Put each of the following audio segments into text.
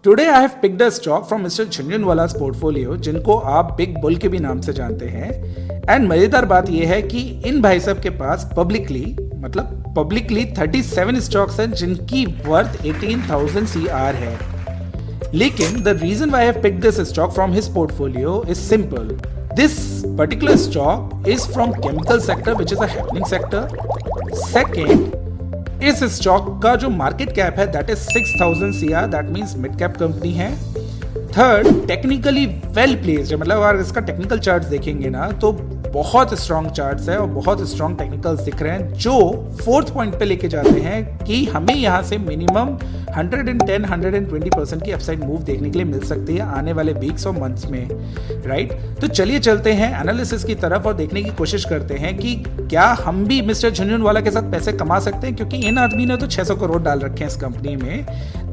Today I have picked a stock from mister Jhunjhunwala's portfolio, जिनको आप big bull के भी नाम से जानते हैं। एंड मजेदार बात यह है कि इन भाई साहब के पास पब्लिकली 37 स्टॉक्स हैं जिनकी वर्थ 18,000 CR है। लेकिन the reason why I have picked this stock from his portfolio is simple. This particular stock is from chemical sector, which is a happening sector. Second, इस स्टॉक का जो market cap है that is 6,000 CR, that means mid cap company है। Third, technically well placed है, मतलब अगर इसका technical charts देखेंगे ना तो बहुत स्ट्रॉन्ग चार्ट्स है और बहुत स्ट्रॉन्ग टेक्निकल्स दिख रहे हैं, जो फोर्थ पॉइंट पे लेके जाते हैं कि हमें यहाँ से मिनिमम 110-120% की अपसाइड मूव देखने के लिए मिल सकती है आने वाले वीक्स और मंथ्स में, राइट। तो चलिए चलते हैं एनालिसिस की तरफ और देखने की कोशिश करते हैं कि क्या हम भी मिस्टर झुनझुनवाला के साथ पैसे कमा सकते हैं, क्योंकि इन आदमी ने तो 600 करोड़ डाल रखे हैं इस कंपनी में।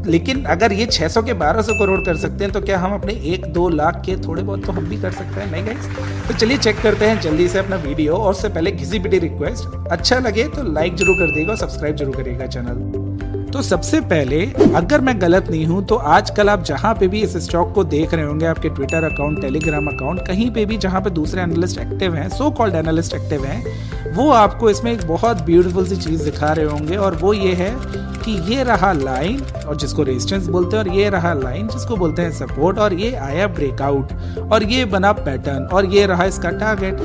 लेकिन अगर ये 600 के 1200 करोड़ कर सकते हैं तो क्या हम अपने 1-2 लाख के थोड़े बहुत तो हम भी कर सकते हैं, नहीं गाइस? तो चलिए चेक करते हैं जल्दी से अपना वीडियो। और उससे पहले घिसी पिटी रिक्वेस्ट, अच्छा लगे तो लाइक जरूर कर देगा और सब्सक्राइब जरूर करेगा चैनल। तो सबसे पहले, अगर मैं गलत नहीं हूं तो आजकल आप जहां पे भी इस स्टॉक को देख रहे होंगे, आपके ट्विटर अकाउंट, टेलीग्राम अकाउंट, कहीं पे भी जहां पे दूसरे एनालिस्ट एक्टिव हैं, सो कॉल्ड एनालिस्ट एक्टिव हैं, वो आपको इसमें एक बहुत ब्यूटीफुल सी चीज दिखा रहे होंगे, और वो ये है कि ये रहा लाइन और जिसको रेजिस्टेंस बोलते हैं, और ये रहा लाइन जिसको बोलते हैं सपोर्ट, और ये आया ब्रेकआउट और ये बना पैटर्न और ये रहा इसका टारगेट।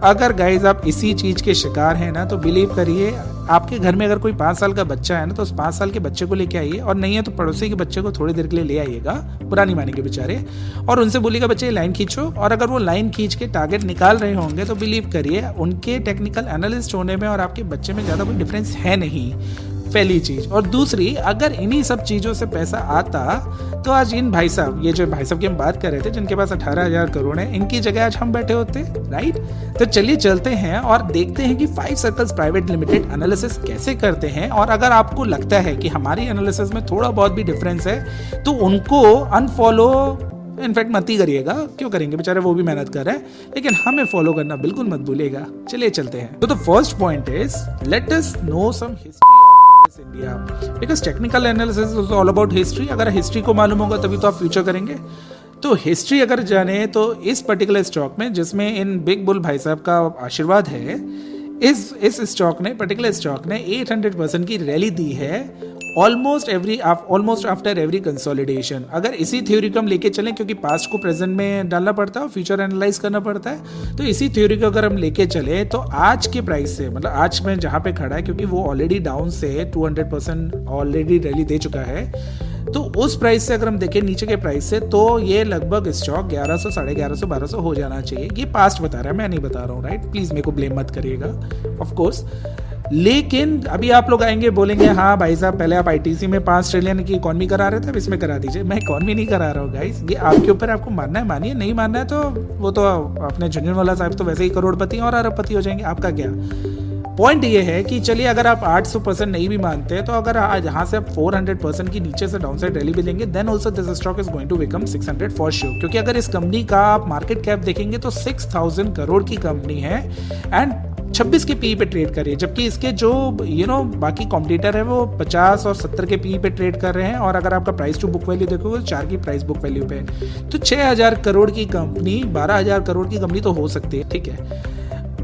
अगर गाइज आप इसी चीज के शिकार हैं ना तो बिलीव करिए, आपके घर में अगर कोई 5 साल का बच्चा है ना तो उस 5 साल के बच्चे को लेके आइए, और नहीं है तो पड़ोसी के बच्चे को थोड़ी देर के लिए ले आइएगा, पुरानी मानी के बेचारे, और उनसे बोलिएगा बच्चे लाइन खींचो। और अगर वो लाइन खींच के टारगेट निकाल रहे होंगे तो बिलीव करिए उनके टेक्निकल एनालिस्ट होने में और आपके बच्चे में ज़्यादा कोई डिफरेंस है नहीं, पहली चीज। और दूसरी, अगर इन्हीं सब चीजों से पैसा आता तो आज इन भाई साहब, ये जो भाई साहब की हम बात कर रहे थे जिनके पास 18,000 करोड़ है, इनकी जगह आज हम बैठे होते, राइट। तो चलिए चलते हैं और देखते हैं कि 5 सर्कल्स प्राइवेट लिमिटेड एनालिसिस कैसे करते हैं। और अगर आपको लगता है कि हमारी एनालिसिस में थोड़ा बहुत भी डिफरेंस है तो उनको अनफॉलो इनफैक्ट मत ही करिएगा, क्यों करेंगे, बेचारे वो भी मेहनत कर रहे हैं, लेकिन हमें फॉलो करना बिल्कुल मत भूलिएगा। चलिए चलते हैं। तो the first point is, let us know some history India, because technical analysis is all about history. अगर हिस्ट्री को मालूम होगा तभी तो आप फ्यूचर करेंगे। तो हिस्ट्री अगर जाने तो इस पर्टिकुलर स्टॉक में, जिसमें इन बिग बुल भाई साहब का आशीर्वाद है, इस स्टॉक ने, पर्टिकुलर स्टॉक ने 800% की रैली दी है ऑलमोस्ट आफ्टर एवरी कंसोलिडेशन। अगर इसी थ्योरी को हम लेके चलें, क्योंकि पास्ट को प्रेजेंट में डालना पड़ता है और फ्यूचर एनालाइज करना पड़ता है, तो इसी थ्योरी को अगर हम लेके चले तो आज के प्राइस से, मतलब आज में जहाँ पे खड़ा है, क्योंकि वो ऑलरेडी डाउन से 200% ऑलरेडी रैली दे चुका है, तो उस प्राइस से अगर हम देखें नीचे के प्राइस से, तो ये लगभग स्टॉक 1100, 1150, 1200 हो जाना चाहिए। ये पास्ट बता रहा है, मैं नहीं बता रहा हूँ, राइट। प्लीज मेरे को ब्लेम मत करिएगा, ऑफ कोर्स। लेकिन अभी आप लोग आएंगे बोलेंगे हाँ भाई साहब पहले आप आईटीसी में 5 ट्रिलियन की इकॉनमी करा रहे थे, अब इसमें करा दीजिए। मैं इकॉनमी नहीं करा रहा हूँ गाइस, ये आपके ऊपर, आपको मानना है मानिए, नहीं मानना है तो वो तो अपने झुनझुनवाला साहब तो वैसे ही करोड़पति और अरबपति हो जाएंगे, आपका क्या। पॉइंट ये है कि चलिए अगर आप 800% नहीं भी मानते तो अगर यहाँ से आप 400% की नीचे से डाउनसाइड रैली भी लेंगे, then also this stock is going to become 600 for sure. क्योंकि अगर इस कंपनी का आप मार्केट कैप देखेंगे तो 6,000 करोड़ की कंपनी है एंड 26 के पी पे ट्रेड कर रही है, जबकि इसके जो बाकी कॉम्पिटिटर है वो 50 और 70 के पी पे ट्रेड कर रहे हैं। और अगर आपका प्राइस टू बुक वैल्यू देखोगे तो 4 की प्राइस बुक वैल्यू पे, तो 6,000 करोड़ की कंपनी 12,000 करोड़ की कंपनी तो हो सकती है, ठीक है।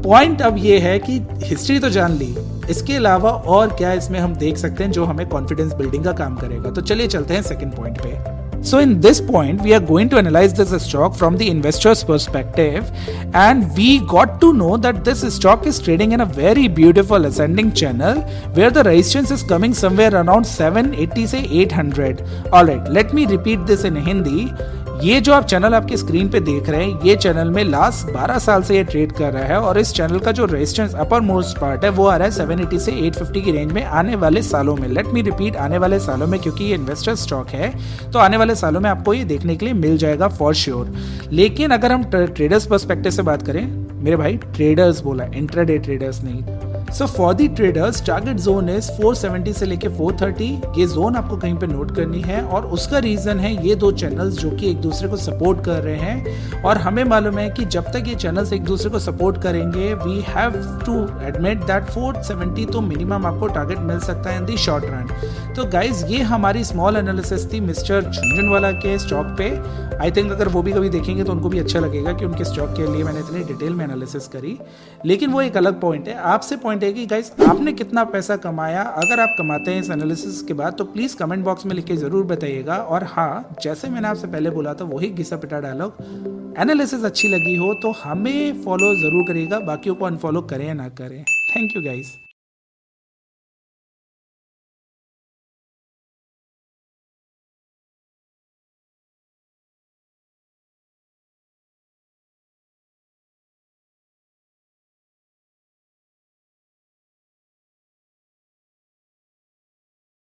पॉइंट अब ये है कि हिस्ट्री तो जान ली, इसके अलावा और क्या इसमें हम देख सकते हैं जो हमें कॉन्फिडेंस बिल्डिंग का काम करेगा। तो चलिए चलते हैं सेकंड पॉइंट पे। So in this point, we are going to analyze this stock from the investor's perspective, and we got to know that this stock is trading in a very beautiful ascending channel where the resistance is coming somewhere around 780 से 800. Alright, let me repeat this in Hindi. ये जो आप channel आपकी screen पे देख रहे हैं, ये चैनल में लास्ट 12 साल से ये ट्रेड कर रहा है, और इस चैनल का जो रेजिस्टेंस अपर मोस्ट पार्ट है वो आ रहा है 780 से 850 की रेंज में आने वाले सालों में। लेट मी रिपीट, आने वाले सालों में, क्योंकि ये इन्वेस्टर स्टॉक है तो आने वाले सालों में आपको ये देखने के लिए मिल जाएगा फॉर श्योर। लेकिन अगर हम ट्रेडर्स पर्सपेक्टिव से बात करें, मेरे भाई ट्रेडर्स बोला, इंट्राडे ट्रेडर्स नहीं, so for the traders target zone is 470 से लेके 430। ये जोन आपको कहीं पे नोट करनी है और उसका रीजन है ये दो चैनल्स जो कि एक दूसरे को सपोर्ट कर रहे हैं और हमें मालूम है कि जब तक ये चैनल्स एक दूसरे को सपोर्ट करेंगे we have to admit that 470 तो मिनिमम आपको टारगेट मिल सकता है इन दी शॉर्ट रन। तो गाइज ये हमारी स्मॉल एनालिसिस थी मिस्टर झुनझुनवाला के स्टॉक पे। आई थिंक अगर वो भी कभी देखेंगे तो उनको भी अच्छा लगेगा कि उनके स्टॉक के लिए मैंने इतनी डिटेल में एनालिसिस करी। लेकिन वो एक अलग पॉइंट है, आपसे पॉइंट है कि गाइस आपने कितना पैसा कमाया। अगर आप कमाते हैं इस एनालिसिस के बाद तो प्लीज़ कमेंट बॉक्स में लिख के ज़रूर बताइएगा। और हाँ, जैसे मैंने आपसे पहले बोला था वही घिसा पिटा डायलॉग, एनालिसिस अच्छी लगी हो तो हमें फॉलो ज़रूर करिएगा, बाकियों को अनफॉलो करें या ना करें। Thank you guys.